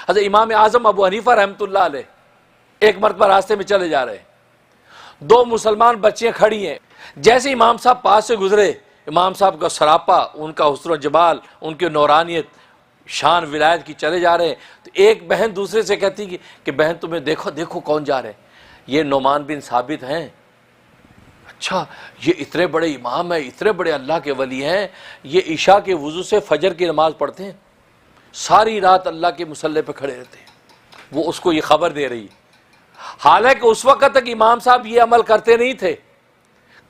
حضرت امام اعظم ابو حنیفہ رحمۃ اللہ علیہ ایک مرتبہ راستے میں چلے جا رہے ہیں، دو مسلمان بچیاں کھڑی ہیں، جیسے امام صاحب پاس سے گزرے، امام صاحب کا سراپا، ان کا حسن و جمال، ان کی نورانیت، شان ولایت کی چلے جا رہے ہیں، تو ایک بہن دوسرے سے کہتی کہ بہن تمہیں دیکھو دیکھو کون جا رہے ہیں، یہ نعمان بن ثابت ہیں۔ اچھا، یہ اتنے بڑے امام ہیں، اتنے بڑے اللہ کے ولی ہیں، یہ عشاء کے وضو سے فجر کی نماز پڑھتے ہیں، ساری رات اللہ کے مصلی پہ کھڑے رہتے ہیں۔ وہ اس کو یہ خبر دے رہی، حالانکہ اس وقت تک امام صاحب یہ عمل کرتے نہیں تھے،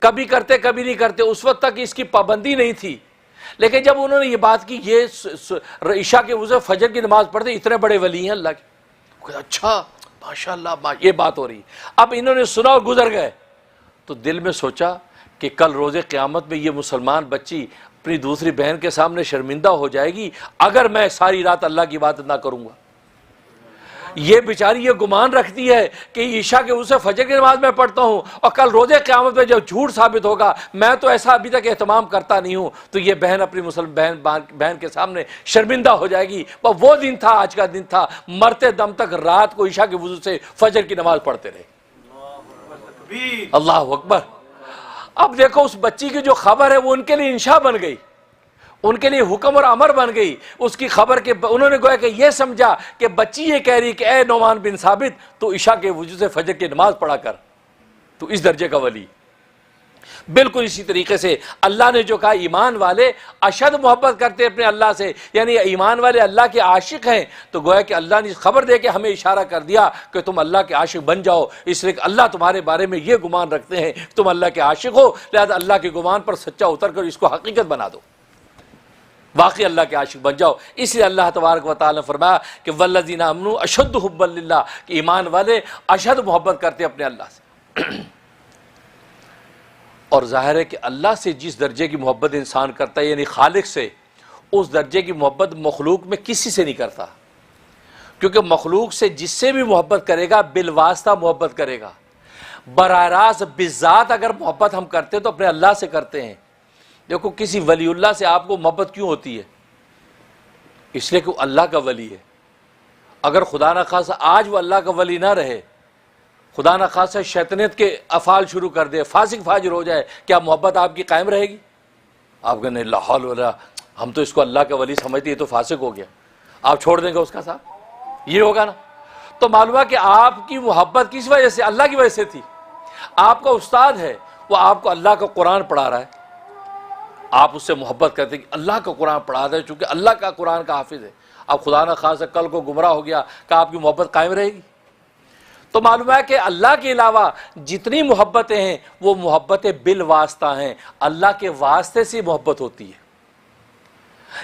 کبھی کرتے کبھی نہیں کرتے، اس وقت تک اس کی پابندی نہیں تھی، لیکن جب انہوں نے یہ بات کی یہ عشاء کے وضو فجر کی نماز پڑھتے اتنے بڑے ولی ہیں اللہ کے، اچھا ماشاءاللہ یہ بات ہو رہی۔ اب انہوں نے سنا اور گزر گئے، تو دل میں سوچا کہ کل روز قیامت میں یہ مسلمان بچی اپنی دوسری بہن کے سامنے شرمندہ ہو جائے گی اگر میں ساری رات اللہ کی عبادت نہ کروں گا۔ یہ بیچاری یہ گمان رکھتی ہے کہ عشاء کے اسے فجر کی نماز میں پڑھتا ہوں اور کل روز قیامت میں جب جھوٹ ثابت ہوگا، میں تو ایسا ابھی تک اہتمام کرتا نہیں ہوں، تو یہ بہن اپنی مسلم بہن کے سامنے شرمندہ ہو جائے گی۔ وہ دن تھا، آج کا دن تھا، مرتے دم تک رات کو عشاء کے وضو سے فجر کی نماز پڑھتے رہے۔ اللہ اکبر۔ اب دیکھو اس بچی کی جو خبر ہے وہ ان کے لیے انشاء بن گئی، ان کے لیے حکم اور امر بن گئی۔ اس کی خبر کے انہوں نے گویا کہ یہ سمجھا کہ بچی یہ کہہ رہی کہ اے نعمان بن ثابت تو عشاء کے وضو سے فجر کی نماز پڑھا کر، تو اس درجے کا ولی۔ بالکل اسی طریقے سے اللہ نے جو کہا ایمان والے اشد محبت کرتے ہیں اپنے اللہ سے، یعنی ایمان والے اللہ کے عاشق ہیں، تو گویا کہ اللہ نے خبر دے کے ہمیں اشارہ کر دیا کہ تم اللہ کے عاشق بن جاؤ، اس لیے کہ اللہ تمہارے بارے میں یہ گمان رکھتے ہیں تم اللہ کے عاشق ہو، لہذا اللہ کے گمان پر سچا اتر کر اس کو حقیقت بنا دو، واقعی اللہ کے عاشق بن جاؤ۔ اس لیے اللہ تبارک و تعالیٰ نے فرمایا کہ والذین آمنوا اشد حبا للہ، کہ ایمان والے اشد محبت کرتے ہیں اپنے اللہ سے۔ اور ظاہر ہے کہ اللہ سے جس درجے کی محبت انسان کرتا ہے، یعنی خالق سے، اس درجے کی محبت مخلوق میں کسی سے نہیں کرتا، کیونکہ مخلوق سے جس سے بھی محبت کرے گا بالواسطہ محبت کرے گا، براہ راست بذات اگر محبت ہم کرتے تو اپنے اللہ سے کرتے ہیں۔ دیکھو کسی ولی اللہ سے آپ کو محبت کیوں ہوتی ہے؟ اس لیے کہ وہ اللہ کا ولی ہے۔ اگر خدا نخواستہ آج وہ اللہ کا ولی نہ رہے، خدا نخواستہ شیطنیت کے افعال شروع کر دے، فاسق فاجر ہو جائے، کیا محبت آپ کی قائم رہے گی؟ آپ کہنے لا حول ولا، ہم تو اس کو اللہ کا ولی سمجھتے، یہ تو فاسق ہو گیا، آپ چھوڑ دیں گے اس کا ساتھ؟ یہ ہوگا نا؟ تو معلوم ہے کہ آپ کی محبت کس وجہ سے؟ اللہ کی وجہ سے تھی۔ آپ کا استاد ہے، وہ آپ کو اللہ کا قرآن پڑھا رہا ہے، آپ اس سے محبت کرتے کہ اللہ کا قرآن پڑھا رہا ہے، چونکہ اللہ کا قرآن کا حافظ ہے۔ اب خدا نخواستہ کل کو گمراہ ہو گیا، کہ آپ کی محبت قائم رہے گی؟ تو معلوم ہے کہ اللہ کے علاوہ جتنی محبتیں ہیں وہ محبتیں بالواسطہ ہیں، اللہ کے واسطے سے محبت ہوتی ہے۔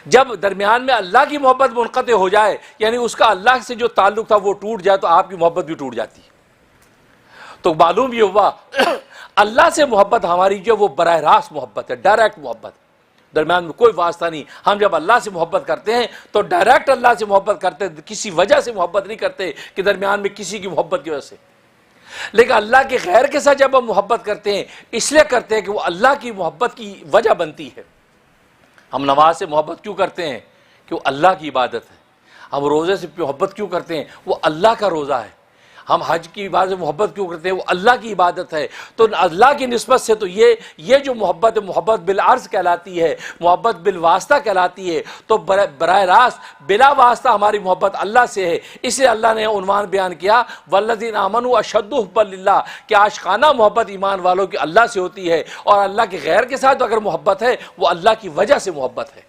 جب درمیان میں اللہ کی محبت منقطع ہو جائے، یعنی اس کا اللہ سے جو تعلق تھا وہ ٹوٹ جائے، تو آپ کی محبت بھی ٹوٹ جاتی ہے۔ تو معلوم یہ ہوا اللہ سے محبت ہماری جو وہ براہ راست محبت ہے، ڈائریکٹ محبت، درمیان میں کوئی واسطہ نہیں۔ ہم جب اللہ سے محبت کرتے ہیں تو ڈائریکٹ اللہ سے محبت کرتے ہیں، کسی وجہ سے محبت نہیں کرتے کہ درمیان میں کسی کی محبت کی وجہ سے۔ لیکن اللہ کے غیر کے ساتھ جب ہم محبت کرتے ہیں، اس لیے کرتے ہیں کہ وہ اللہ کی محبت کی وجہ بنتی ہے۔ ہم نماز سے محبت کیوں کرتے ہیں؟ کہ وہ اللہ کی عبادت ہے۔ ہم روزے سے محبت کیوں کرتے ہیں؟ وہ اللہ کا روزہ ہے۔ ہم حج کی عبادت سے محبت کیوں کرتے ہیں؟ وہ اللہ کی عبادت ہے۔ تو اللہ کی نسبت سے تو یہ جو محبت ہے، محبت بالعرض کہلاتی ہے، محبت بالواسطہ کہلاتی ہے۔ تو براہ راست بلا واسطہ ہماری محبت اللہ سے ہے۔ اس لیے اللہ نے عنوان بیان کیا والذین آمنوا اشد حبا للہ، کہ عاشقانہ محبت ایمان والوں کی اللہ سے ہوتی ہے، اور اللہ کے غیر کے ساتھ اگر محبت ہے وہ اللہ کی وجہ سے محبت ہے۔